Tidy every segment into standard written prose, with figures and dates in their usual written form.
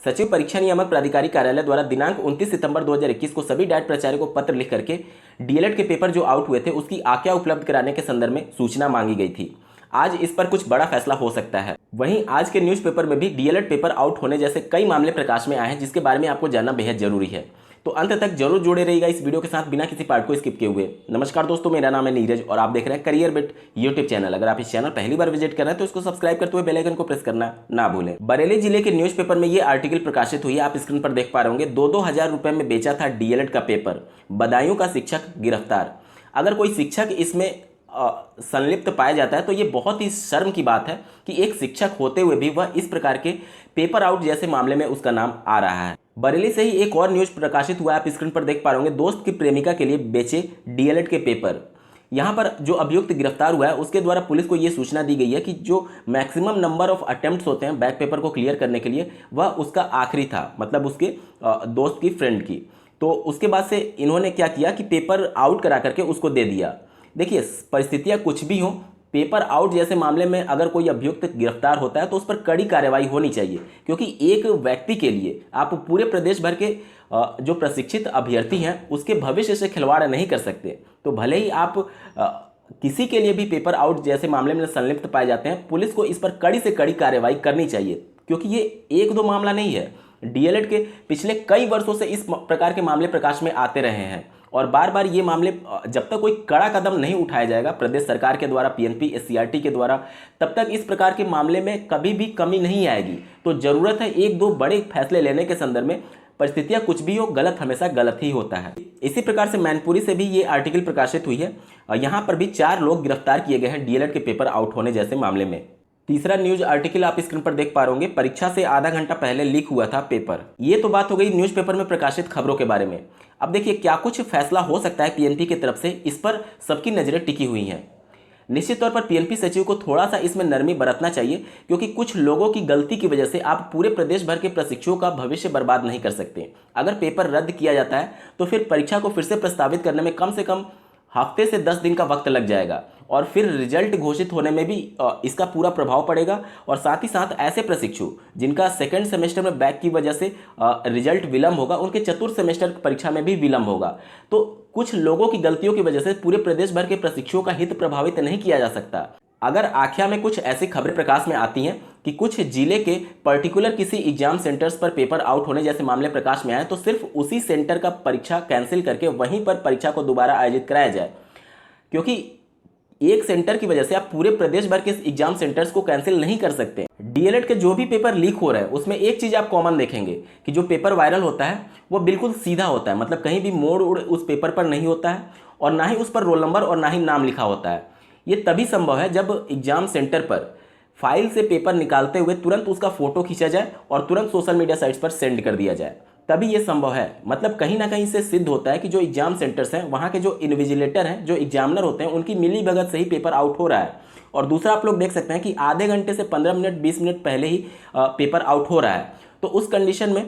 सचिव परीक्षा नियामक प्राधिकारी कार्यालय द्वारा दिनांक 29 सितंबर 2021 को सभी डाइट प्राचार्य को पत्र लिख करके डीएलएड के पेपर जो आउट हुए थे उसकी आज्ञा उपलब्ध कराने के संदर्भ में सूचना मांगी गई थी। आज इस पर कुछ बड़ा फैसला हो सकता है। वहीं आज के न्यूज़पेपर में भी डीएलएड पेपर आउट होने जैसे कई मामले प्रकाश में आए हैं, जिसके बारे में आपको जानना बेहद जरूरी है। तो अंत तक जरूर जुड़े रहिएगा इस वीडियो के साथ बिना किसी पार्ट को स्किप किए हुए। नमस्कार दोस्तों, मेरा नाम है नीरज और आप देख रहे हैं करियर बिट यूट्यूब चैनल। अगर आप इस चैनल पहली बार विजिट कर रहे हैं तो इसको सब्सक्राइब करते हुए बेल आइकन को प्रेस करना ना भूलें। बरेली जिले के न्यूज़पेपर में ये आर्टिकल प्रकाशित हुई है, आप स्क्रीन पर देख पा रहे होंगे। 2-2 हजार रुपए में बेचा था डीएलएड का पेपर, बदायूं का शिक्षक गिरफ्तार। अगर कोई शिक्षक इसमें संलिप्त पाया जाता है तो ये बहुत ही शर्म की बात है कि एक शिक्षक होते हुए भी वह इस प्रकार के पेपर आउट जैसे मामले में उसका नाम आ रहा है। बरेली से ही एक और न्यूज़ प्रकाशित हुआ है, आप स्क्रीन पर देख पा रहे होंगे। दोस्त की प्रेमिका के लिए बेचे डीएलएड के पेपर। यहाँ पर जो अभियुक्त गिरफ्तार हुआ है उसके द्वारा पुलिस को ये सूचना दी गई है कि जो मैक्सिमम नंबर ऑफ अटेम्प्ट्स होते हैं बैक पेपर को क्लियर करने के लिए, वह उसका आखिरी था, मतलब उसके दोस्त की फ्रेंड की। तो उसके बाद से इन्होंने क्या किया कि पेपर आउट करा करके उसको दे दिया। देखिए, परिस्थितियां कुछ भी हों, पेपर आउट जैसे मामले में अगर कोई अभियुक्त गिरफ्तार होता है तो उस पर कड़ी कार्रवाई होनी चाहिए, क्योंकि एक व्यक्ति के लिए आप पूरे प्रदेश भर के जो प्रशिक्षित अभ्यर्थी हैं उसके भविष्य से खिलवाड़ नहीं कर सकते। तो भले ही आप किसी के लिए भी पेपर आउट जैसे मामले में संलिप्त पाए जाते हैं, पुलिस को इस पर कड़ी से कड़ी कार्रवाई करनी चाहिए, क्योंकि ये 1-2 मामला नहीं है। डीएलएड के पिछले कई वर्षों से इस प्रकार के मामले प्रकाश में आते रहे हैं और बार बार ये मामले, जब तक कोई कड़ा कदम नहीं उठाया जाएगा प्रदेश सरकार के द्वारा, पीएनपी एससीईआरटी के द्वारा, तब तक इस प्रकार के मामले में कभी भी कमी नहीं आएगी। तो ज़रूरत है 1-2 बड़े फैसले लेने के संदर्भ में। परिस्थितियां कुछ भी हो, गलत हमेशा गलत ही होता है। इसी प्रकार से मैनपुरी से भी ये आर्टिकल प्रकाशित हुई है और यहाँ पर भी 4 लोग गिरफ्तार किए गए हैं डीएलएड के पेपर आउट होने जैसे मामले में। तीसरा न्यूज आर्टिकल आप स्क्रीन पर देख पा रहे होंगे। परीक्षा से आधा घंटा पहले लीक हुआ था पेपर। ये तो बात हो गई न्यूज़पेपर में प्रकाशित खबरों के बारे में। अब देखिए क्या कुछ फैसला हो सकता है पीएनपी की तरफ से, इस पर सबकी नजरें टिकी हुई हैं। निश्चित तौर पर पीएनपी सचिव को थोड़ा सा इसमें नरमी बरतना चाहिए, क्योंकि कुछ लोगों की गलती की वजह से आप पूरे प्रदेश भर के प्रशिक्षुओं का भविष्य बर्बाद नहीं कर सकते। अगर पेपर रद्द किया जाता है तो फिर परीक्षा को फिर से प्रस्तावित करने में कम से कम हफ्ते से 10 दिन का वक्त लग जाएगा और फिर रिजल्ट घोषित होने में भी इसका पूरा प्रभाव पड़ेगा। और साथ ही साथ ऐसे प्रशिक्षु जिनका सेकंड सेमेस्टर में बैक की वजह से रिजल्ट विलंब होगा, उनके चतुर्थ सेमेस्टर परीक्षा में भी विलंब होगा। तो कुछ लोगों की गलतियों की वजह से पूरे प्रदेश भर के प्रशिक्षुओं का हित प्रभावित नहीं किया जा सकता। अगर आख्या में कुछ ऐसी खबरें प्रकाश में आती हैं कि कुछ जिले के पर्टिकुलर किसी एग्जाम सेंटर्स पर पेपर आउट होने जैसे मामले प्रकाश में आए, तो सिर्फ उसी सेंटर का परीक्षा कैंसिल करके वहीं पर परीक्षा को दोबारा आयोजित कराया जाए, क्योंकि एक सेंटर की वजह से आप पूरे प्रदेश भर के एग्जाम सेंटर्स को कैंसिल नहीं कर सकते। डीएलएड के जो भी पेपर लीक हो रहे हैं उसमें एक चीज आप कॉमन देखेंगे कि जो पेपर वायरल होता है वो बिल्कुल सीधा होता है, मतलब कहीं भी मोड़ उड़ उस पेपर पर नहीं होता है और ना ही उस पर रोल नंबर और ना ही नाम लिखा होता है। ये तभी संभव है जब एग्जाम सेंटर पर फाइल से पेपर निकालते हुए तुरंत उसका फोटो खींचा जाए और तुरंत सोशल मीडिया साइट्स पर सेंड कर दिया जाए, तभी ये संभव है। मतलब कहीं ना कहीं से सिद्ध होता है कि जो एग्जाम सेंटर्स हैं वहाँ के जो इन्विजिलेटर हैं, जो एग्जामिनर होते हैं, उनकी मिली भगत से ही पेपर आउट हो रहा है। और दूसरा आप लोग देख सकते हैं कि आधे घंटे से 15 मिनट 20 मिनट पहले ही पेपर आउट हो रहा है। तो उस कंडीशन में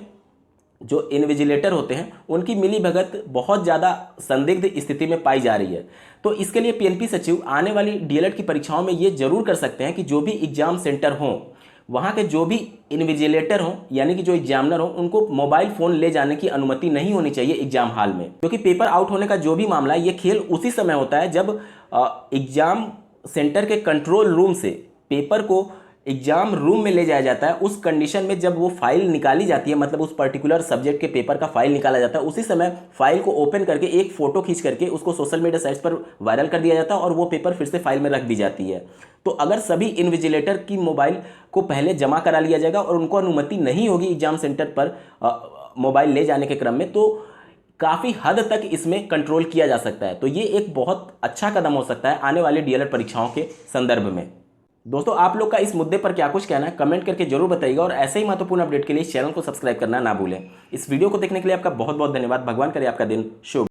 जो इन्विजिलेटर होते हैं उनकी मिली भगत बहुत ज़्यादा संदिग्ध स्थिति में पाई जा रही है। तो इसके लिए पीएनपी सचिव आने वाली डीएलएड की परीक्षाओं में ये जरूर कर सकते हैं कि जो भी एग्जाम सेंटर हों, वहाँ के जो भी इन्विजिलेटर हों यानी कि जो एग्जामिनर हों, उनको मोबाइल फ़ोन ले जाने की अनुमति नहीं होनी चाहिए एग्जाम हॉल में, क्योंकि पेपर आउट होने का जो भी मामला है ये खेल उसी समय होता है जब एग्जाम सेंटर के कंट्रोल रूम से पेपर को एग्जाम रूम में ले जाया जाता है। उस कंडीशन में जब वो फाइल निकाली जाती है, मतलब उस पर्टिकुलर सब्जेक्ट के पेपर का फाइल निकाला जाता है, उसी समय फाइल को ओपन करके एक फ़ोटो खींच करके उसको सोशल मीडिया साइट्स पर वायरल कर दिया जाता है और वो पेपर फिर से फाइल में रख दी जाती है। तो अगर सभी इन्विजिलेटर की मोबाइल को पहले जमा करा लिया जाएगा और उनको अनुमति नहीं होगी एग्जाम सेंटर पर मोबाइल ले जाने के क्रम में, तो काफ़ी हद तक इसमें कंट्रोल किया जा सकता है। तो ये एक बहुत अच्छा कदम हो सकता है आने वाली डीएलएड परीक्षाओं के संदर्भ में। दोस्तों, आप लोग का इस मुद्दे पर क्या कुछ कहना है कमेंट करके जरूर बताइएगा और ऐसे ही महत्वपूर्ण अपडेट के लिए इस चैनल को सब्सक्राइब करना ना भूलें। इस वीडियो को देखने के लिए आपका बहुत बहुत धन्यवाद। भगवान करे आपका दिन शुभ।